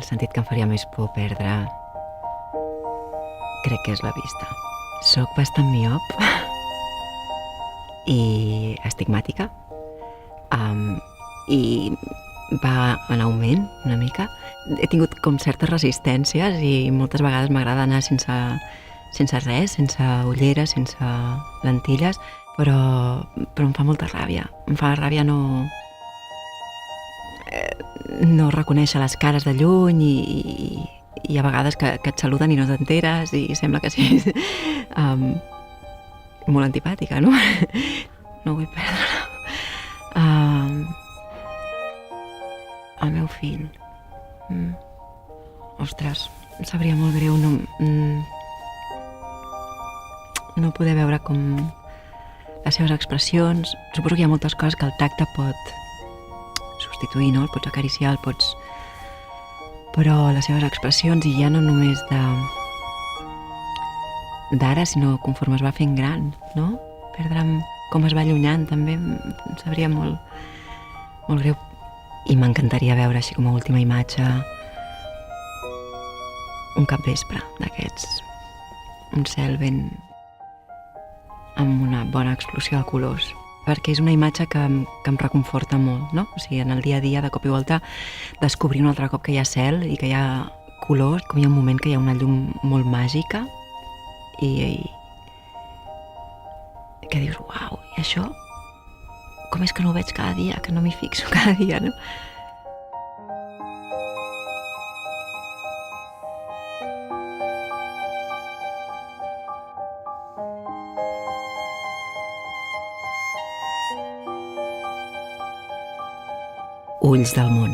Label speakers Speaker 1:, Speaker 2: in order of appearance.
Speaker 1: sentit que em faria més por perdre crec que és la vista. Soc bastant miop i astigmàtica, i va en augment una mica. He tingut com certes resistències i moltes vegades m'agrada anar sense res, sense ulleres, sense lentilles, però em fa molta ràbia. Em fa ràbia no reconèixer les cares de lluny i a vegades que et saluden i no t'enteres i sembla que siguis molt antipàtica, no? No vull perdre el meu fill. Ostres, em sabria molt greu no poder veure com les seves expressions. Suposo que hi ha moltes coses que el tacte pot substituir, no? El pots acariciar, però les seves expressions, i ja no només d'ara, sinó conforme es va fent gran, no? Perdre'm com es va allunyant també em sabria molt, molt greu. I m'encantaria veure així com a última imatge un capvespre d'aquests, un cel ben amb una bona explosió de colors, perquè és una imatge que em reconforta molt, no? O sigui, en el dia a dia, de cop i volta, descobrir un altre cop que hi ha cel i que hi ha colors, com hi ha un moment que hi ha una llum molt màgica i que dius, uau, i això? Com és que no ho veig cada dia, que no m'hi fixo cada dia, no? Ulls del món.